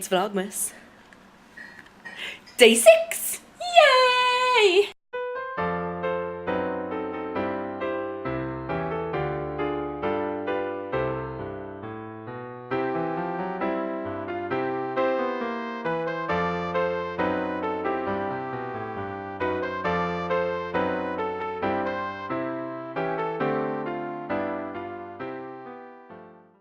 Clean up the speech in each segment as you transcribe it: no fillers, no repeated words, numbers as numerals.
It's Vlogmas. Day 6! Yay!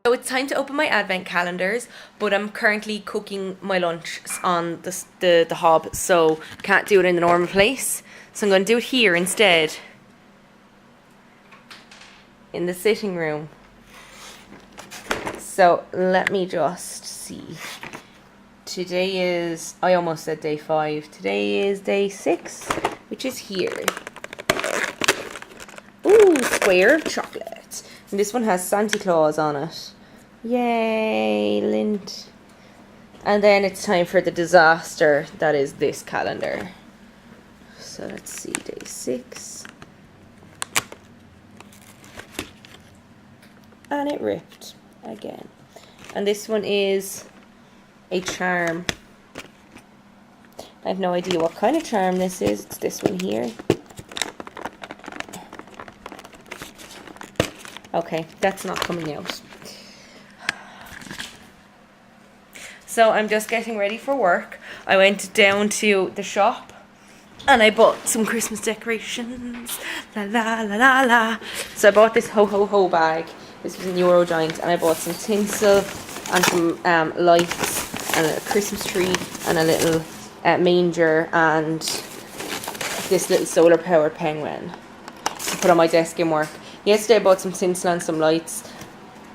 So it's time to open my advent calendars, but I'm currently cooking my lunch on the hob, so can't do it in the normal place. So I'm going to do it here instead, in the sitting room. So let me just see. Today is, I almost said day 5. Today is day 6, which is here. Ooh, square chocolate. And this one has Santa Claus on it. Yay, lint. And then it's time for the disaster that is this calendar. So let's see, day 6. And it ripped again. And this one is a charm. I have no idea what kind of charm this is. It's this one here. Okay, that's not coming out. So I'm just getting ready for work. I went down to the shop and I bought some Christmas decorations. La la la la la. So I bought this ho ho ho bag. This was in Eurogiant, and I bought some tinsel and some lights and a Christmas tree and a little manger and this little solar powered penguin to put on my desk in work. Yesterday I bought some tinsel and some lights,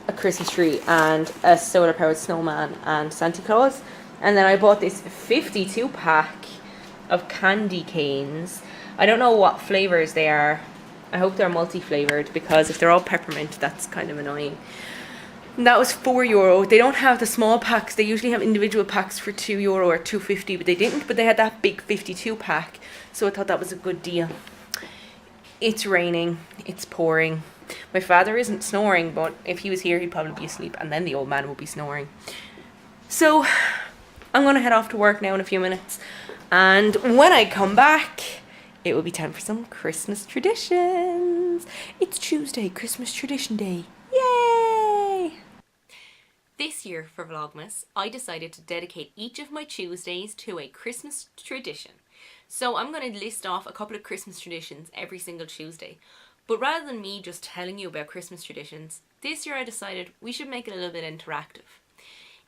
a Christmas tree and a solar powered snowman and Santa Claus. And then I bought this 52 pack of candy canes. I don't know what flavours they are. I hope they're multi-flavoured, because if they're all peppermint, that's kind of annoying. And that was €4. They don't have the small packs. They usually have individual packs for €2 or $2.50, but they didn't. But they had that big 52 pack, so I thought that was a good deal. It's raining. It's pouring. My father isn't snoring, but if he was here, he'd probably be asleep, and then the old man would be snoring. So I'm going to head off to work now in a few minutes, and when I come back, it will be time for some Christmas traditions. It's Tuesday, Christmas tradition day. Yay! This year for Vlogmas, I decided to dedicate each of my Tuesdays to a Christmas tradition. So I'm going to list off a couple of Christmas traditions every single Tuesday. But rather than me just telling you about Christmas traditions, this year I decided we should make it a little bit interactive.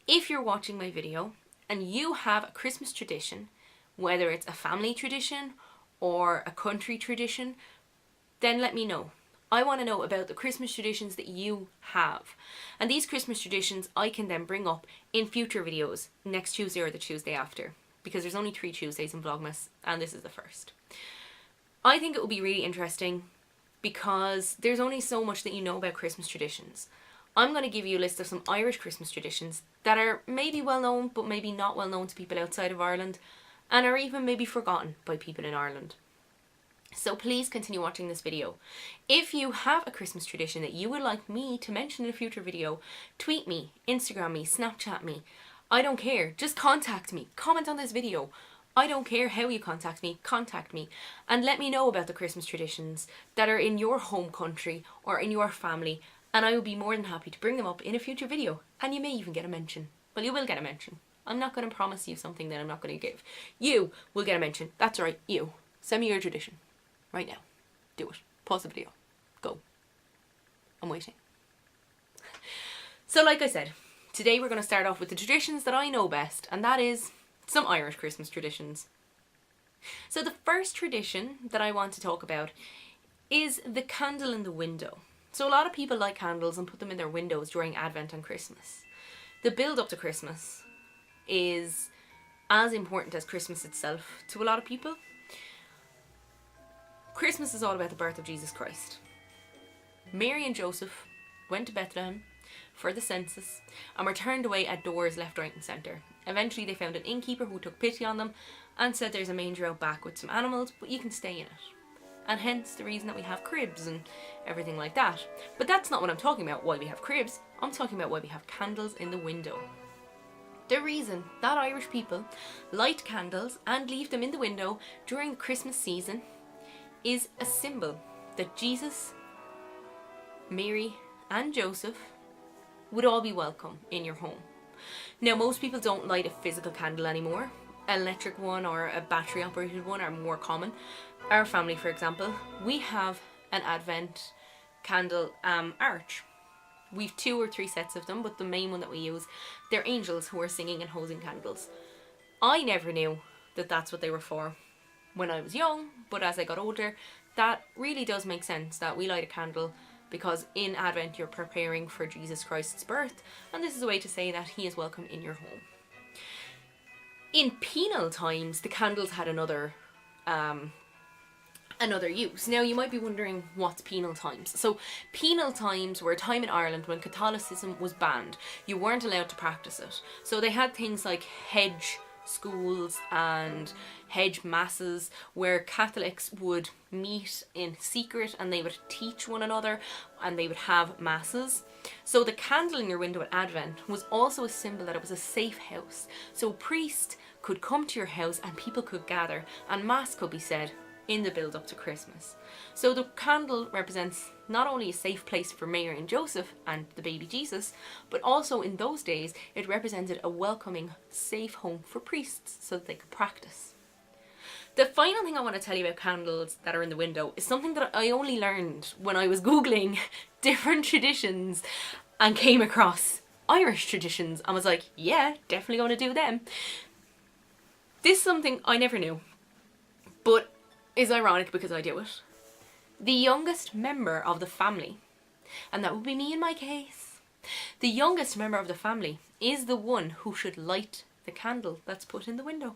If you're watching my video and you have a Christmas tradition, whether it's a family tradition or a country tradition, then let me know. I want to know about the Christmas traditions that you have. And these Christmas traditions I can then bring up in future videos next Tuesday or the Tuesday after, because there's only 3 Tuesdays in Vlogmas and this is the first. I think it will be really interesting because there's only so much that you know about Christmas traditions. I'm going to give you a list of some Irish Christmas traditions that are maybe well known but maybe not well known to people outside of Ireland, and are even maybe forgotten by people in Ireland. So please continue watching this video. If you have a Christmas tradition that you would like me to mention in a future video, tweet me, Instagram me, Snapchat me. I don't care. Just contact me. Comment on this video. I don't care how you contact me, and let me know about the Christmas traditions that are in your home country or in your family, and I will be more than happy to bring them up in a future video, and you may even get a mention. Well, you will get a mention. I'm not going to promise you something that I'm not going to give. You will get a mention. That's right, you. Send me your tradition. Right now. Do it. Pause the video. Go. I'm waiting. So like I said, today we're going to start off with the traditions that I know best, and that is some Irish Christmas traditions. So the first tradition that I want to talk about is the candle in the window. So a lot of people light candles and put them in their windows during Advent and Christmas. The build up to Christmas is as important as Christmas itself to a lot of people. Christmas is all about the birth of Jesus Christ. Mary and Joseph went to Bethlehem for the census and were turned away at doors left, right and centre. Eventually they found an innkeeper who took pity on them and said there's a manger out back with some animals, but you can stay in it. And hence the reason that we have cribs and everything like that. But that's not what I'm talking about, why we have cribs. I'm talking about why we have candles in the window. The reason that Irish people light candles and leave them in the window during the Christmas season is a symbol that Jesus, Mary and Joseph would all be welcome in your home. Now, most people don't light a physical candle anymore. An electric one or a battery operated one are more common. Our family, for example, we have an Advent candle arch. We've 2 or 3 sets of them, but the main one that we use, they're angels who are singing and holding candles. I never knew that that's what they were for when I was young, but as I got older, that really does make sense, that we light a candle because in Advent you're preparing for Jesus Christ's birth, and this is a way to say that he is welcome in your home. In penal times, the candles had another use. Now, you might be wondering, what's penal times? So penal times were a time in Ireland when Catholicism was banned. You weren't allowed to practice it. So they had things like hedge schools and hedge masses where Catholics would meet in secret and they would teach one another and they would have masses. So the candle in your window at Advent was also a symbol that it was a safe house. So a priest could come to your house and people could gather and mass could be said in the build up to Christmas. So the candle represents not only a safe place for Mary and Joseph and the baby Jesus, but also in those days it represented a welcoming, safe home for priests so that they could practice. The final thing I want to tell you about candles that are in the window is something that I only learned when I was Googling different traditions and came across Irish traditions and was like, yeah, definitely going to do them. This is something I never knew, but is ironic because I do it. The youngest member of the family, and that would be me in my case, the youngest member of the family is the one who should light the candle that's put in the window.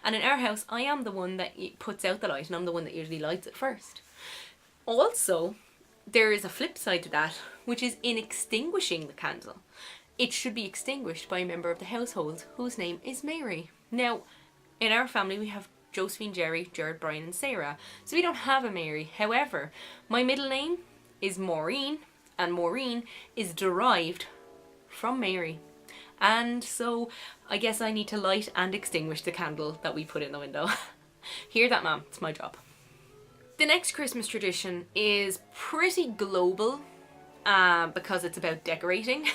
And in our house, I am the one that puts out the light and I'm the one that usually lights it first. Also, there is a flip side to that, which is in extinguishing the candle. It should be extinguished by a member of the household whose name is Mary. Now, in our family we have Josephine, Jerry, Jared, Brian and Sarah. So we don't have a Mary. However, my middle name is Maureen and Maureen is derived from Mary. And so I guess I need to light and extinguish the candle that we put in the window. Hear that, ma'am? It's my job. The next Christmas tradition is pretty global because it's about decorating.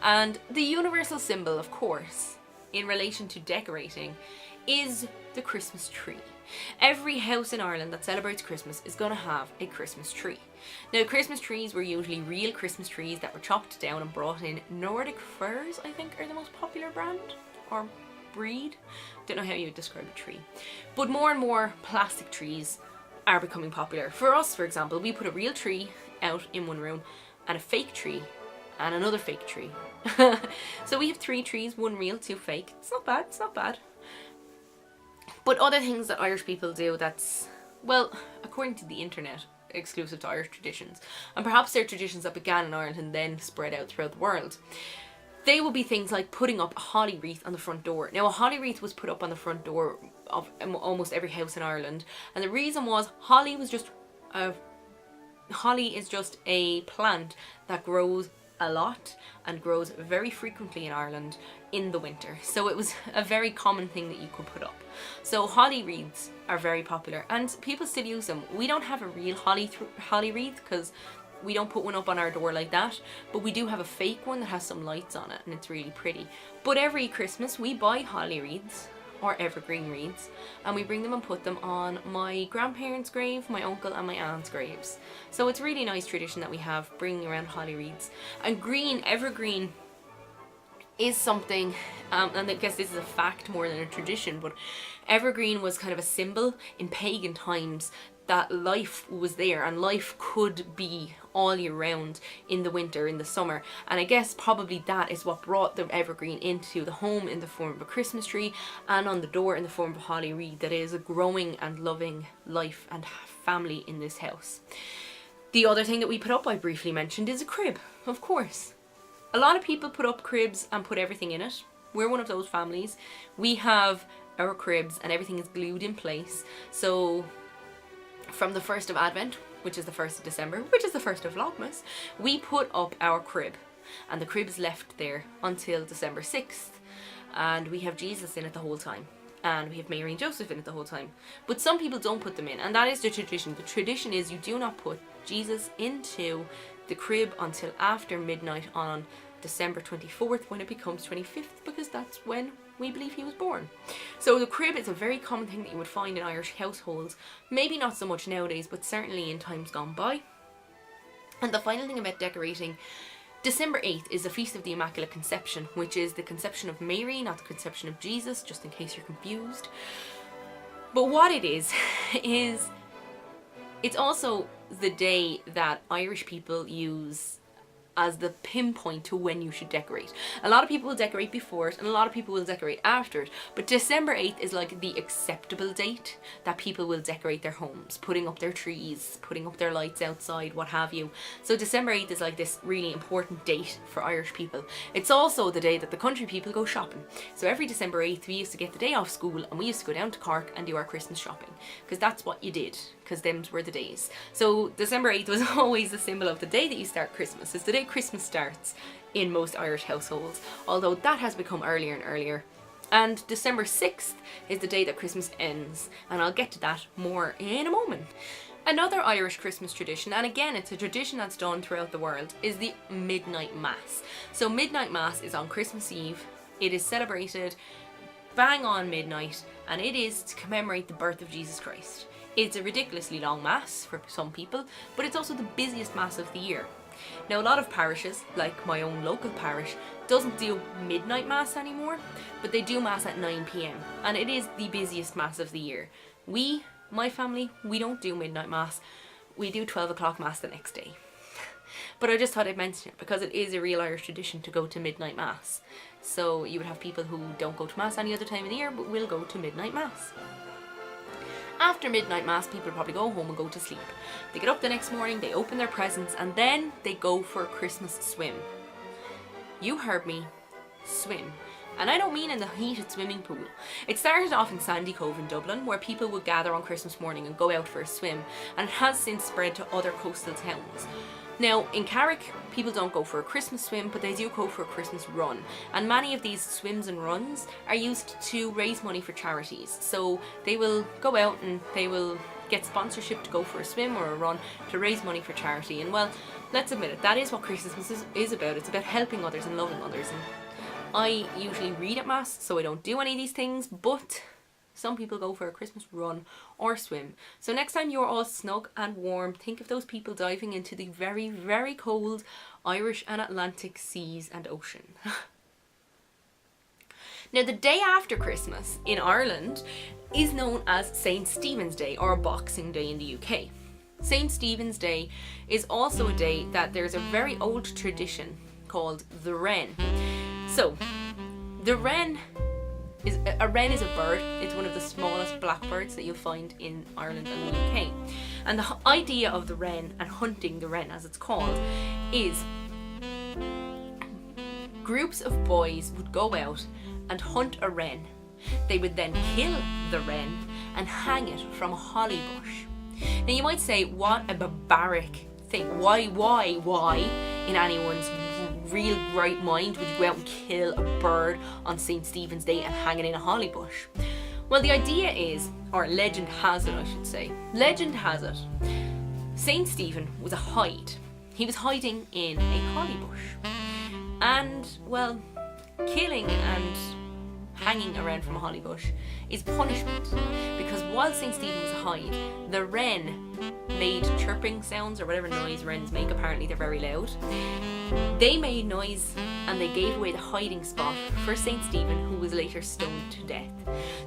And the universal symbol, of course, in relation to decorating is the Christmas tree. Every house in Ireland that celebrates Christmas is going to have a Christmas tree. Now, Christmas trees were usually real Christmas trees that were chopped down and brought in. Nordic firs, I think, are the most popular brand or breed. Don't know how you would describe a tree. But more and more plastic trees are becoming popular. For us, for example, we put a real tree out in one room and a fake tree and another fake tree. So we have 3 trees, 1 real, 2 fake. It's not bad, it's not bad. But other things that Irish people do that's, well, according to the internet, exclusive to Irish traditions, and perhaps they're traditions that began in Ireland and then spread out throughout the world, they will be things like putting up a holly wreath on the front door. Now, a holly wreath was put up on the front door of almost every house in Ireland, and the reason was holly is just a plant that grows a lot and grows very frequently in Ireland in the winter. So it was a very common thing that you could put up. So holly wreaths are very popular and people still use them. We don't have a real holly wreath because we don't put one up on our door like that, but we do have a fake one that has some lights on it and it's really pretty. But every Christmas we buy holly wreaths or evergreen wreaths and we bring them and put them on my grandparents' grave, my uncle and my aunt's graves. So it's a really nice tradition that we have, bringing around holly wreaths. And evergreen is something, and I guess this is a fact more than a tradition, but evergreen was kind of a symbol in pagan times that life was there and life could be all year round in the winter, in the summer. And I guess probably that is what brought the evergreen into the home in the form of a Christmas tree and on the door in the form of a holly wreath that is a growing and loving life and family in this house. The other thing that we put up, I briefly mentioned, is a crib, of course. A lot of people put up cribs and put everything in it. We're one of those families. We have our cribs and everything is glued in place. So from the 1st of Advent, which is the 1st of December, which is the 1st of Vlogmas, we put up our crib and the crib is left there until December 6th. and we have Jesus in it the whole time, and we have Mary and Joseph in it the whole time. But some people don't put them in, and that is the tradition. The tradition is you do not put Jesus into the crib until after midnight on December 24th, when it becomes 25th, because that's when we believe he was born. So the crib is a very common thing that you would find in Irish households, maybe not so much nowadays, but certainly in times gone by. And the final thing about decorating, December 8th is the Feast of the Immaculate Conception, which is the conception of Mary, not the conception of Jesus, just in case you're confused. But what it is it's also the day that Irish people use as the pinpoint to when you should decorate. A lot of people will decorate before it, and a lot of people will decorate after it, but December 8th is like the acceptable date that people will decorate their homes, putting up their trees, putting up their lights outside, what have you. So December 8th is like this really important date for Irish people. It's also the day that the country people go shopping. So every December 8th we used to get the day off school and we used to go down to Cork and do our Christmas shopping, because that's what you did, because them were the days. So December 8th was always the symbol of the day that you start Christmas. It's the day Christmas starts in most Irish households, although that has become earlier and earlier. And December 6th is the day that Christmas ends, and I'll get to that more in a moment. Another Irish Christmas tradition, and again it's a tradition that's done throughout the world, is the Midnight Mass. So Midnight Mass is on Christmas Eve. It is celebrated bang on midnight, and it is to commemorate the birth of Jesus Christ. It's a ridiculously long mass for some people, but it's also the busiest mass of the year. Now, a lot of parishes, like my own local parish, doesn't do midnight mass anymore, but they do mass at 9 p.m. and it is the busiest mass of the year. My family, we don't do midnight mass. We do 12 o'clock mass the next day. But I just thought I'd mention it because it is a real Irish tradition to go to midnight mass. So you would have people who don't go to mass any other time of the year, but will go to midnight mass. After midnight mass, people probably go home and go to sleep. They get up the next morning, they open their presents, and then they go for a Christmas swim. You heard me, swim. And I don't mean in the heated swimming pool. It started off in Sandy Cove in Dublin, where people would gather on Christmas morning and go out for a swim, and it has since spread to other coastal towns. Now, in Carrick, people don't go for a Christmas swim, but they do go for a Christmas run. And many of these swims and runs are used to raise money for charities. So they will go out and they will get sponsorship to go for a swim or a run to raise money for charity. And well, let's admit it, that is what Christmas is about. It's about helping others and loving others. And I usually read at Mass, so I don't do any of these things, but some people go for a Christmas run or swim. So next time you're all snug and warm, think of those people diving into the very, very cold Irish and Atlantic seas and ocean. Now, the day after Christmas in Ireland is known as St. Stephen's Day, or Boxing Day in the UK. St. Stephen's Day is also a day that there's a very old tradition called the Wren. So, the Wren is a bird. It's one of the smallest blackbirds that you'll find in Ireland and the UK. And the idea of the wren and hunting the wren, as it's called, is groups of boys would go out and hunt a wren. They would then kill the wren and hang it from a holly bush. Now you might say, what a barbaric thing. Why in anyone's real right mind would you go out and kill a bird on St. Stephen's Day and hang it in a holly bush? Well, the idea is, or legend has it I should say, legend has it, St. Stephen was a hide. He was hiding in a holly bush. And, well, killing and hanging around from a holly bush is punishment, because while St. Stephen was a hide, the wren made chirping sounds, or whatever noise wrens make. Apparently they're very loud. They made noise and they gave away the hiding spot for St. Stephen, who was later stoned to death.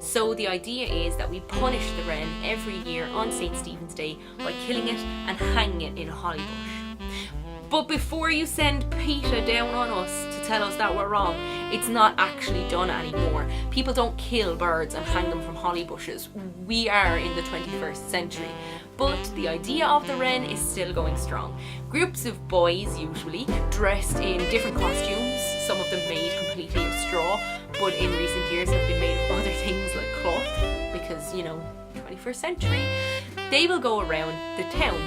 So the idea is that we punish the wren every year on St. Stephen's Day by killing it and hanging it in a holly bush. But before you send PETA down on us to tell us that we're wrong, it's not actually done anymore. People don't kill birds and hang them from holly bushes. We are in the 21st century. But the idea of the wren is still going strong. Groups of boys, usually, dressed in different costumes, some of them made completely of straw, but in recent years have been made of other things like cloth, because, 21st century, they will go around the town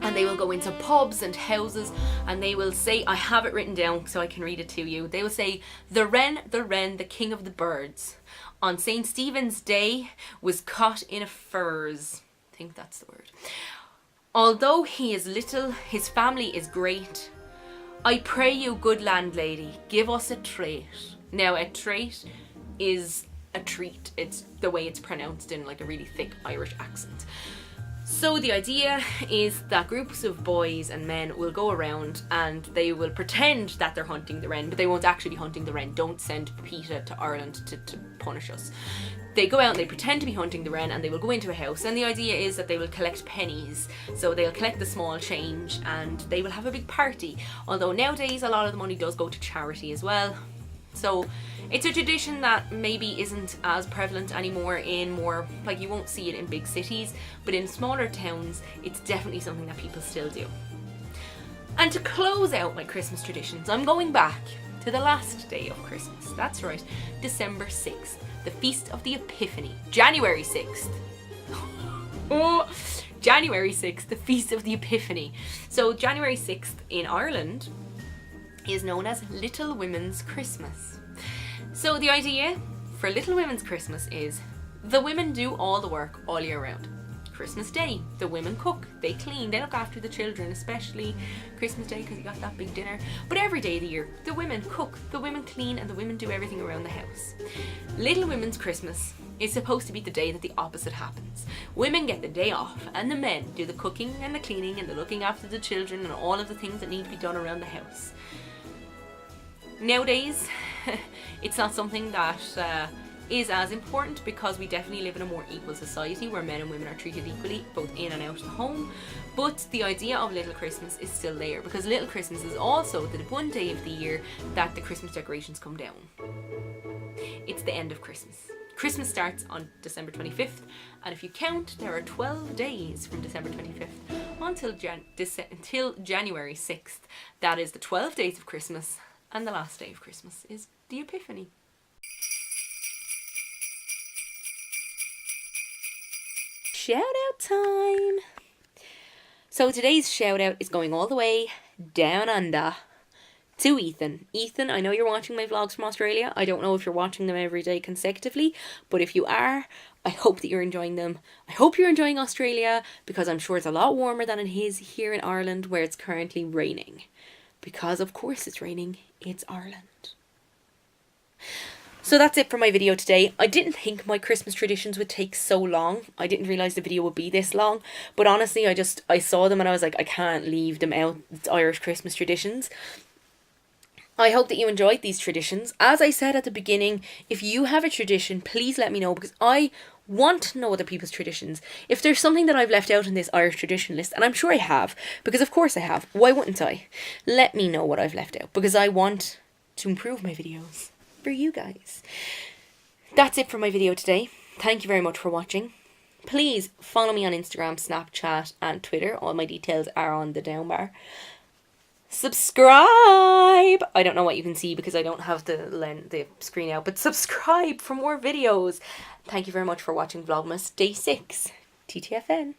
and they will go into pubs and houses and they will say, I have it written down so I can read it to you. They will say, the wren, the king of the birds, on St. Stephen's Day was caught in a furze. I think that's the word. Although he is little, his family is great. I pray you, good landlady, give us a trait. Now, a trait is a treat. It's the way it's pronounced in like a really thick Irish accent. So the idea is that groups of boys and men will go around and they will pretend that they're hunting the wren, but they won't actually be hunting the wren. Don't send PETA to Ireland to punish us. They go out and they pretend to be hunting the wren and they will go into a house, and the idea is that they will collect pennies. So they'll collect the small change and they will have a big party. Although nowadays a lot of the money does go to charity as well. So it's a tradition that maybe isn't as prevalent anymore in more, like you won't see it in big cities, but in smaller towns it's definitely something that people still do. And to close out my Christmas traditions, I'm going back to the last day of Christmas. That's right, December 6th, the Feast of the Epiphany. January 6th. Oh, January 6th, the Feast of the Epiphany. So January 6th in Ireland is known as Little Women's Christmas. So the idea for Little Women's Christmas is the women do all the work all year round. Christmas Day, the women cook, they clean, they look after the children, especially Christmas Day because you got that big dinner. But every day of the year, the women cook, the women clean, and the women do everything around the house. Little Women's Christmas is supposed to be the day that the opposite happens. Women get the day off and the men do the cooking and the cleaning and the looking after the children and all of the things that need to be done around the house. Nowadays, it's not something that is as important because we definitely live in a more equal society where men and women are treated equally, both in and out of the home. But the idea of Little Christmas is still there because Little Christmas is also the one day of the year that the Christmas decorations come down. It's the end of Christmas. Christmas starts on December 25th, and if you count, there are 12 days from December 25th until January 6th. That is the 12 days of Christmas. And the last day of Christmas is the Epiphany. Shout out time! So today's shout out is going all the way down under to Ethan. Ethan, I know you're watching my vlogs from Australia. I don't know if you're watching them every day consecutively, but if you are, I hope that you're enjoying them. I hope you're enjoying Australia because I'm sure it's a lot warmer than it is here in Ireland where it's currently raining. Because of course it's raining, it's Ireland. So that's it for my video today. I didn't think my Christmas traditions would take so long. I didn't realise the video would be this long. But honestly, I saw them and I was like, I can't leave them out. It's Irish Christmas traditions. I hope that you enjoyed these traditions. As I said at the beginning, if you have a tradition, please let me know because I want to know other people's traditions. If there's something that I've left out in this Irish tradition list, and I'm sure I have, because of course I have, why wouldn't I? Let me know what I've left out because I want to improve my videos for you guys. That's it for my video today. Thank you very much for watching. Please follow me on Instagram, Snapchat and Twitter. All my details are on the down bar. Subscribe! I don't know what you can see because I don't have the screen out, but subscribe for more videos. Thank you very much for watching Vlogmas Day 6. TTFN.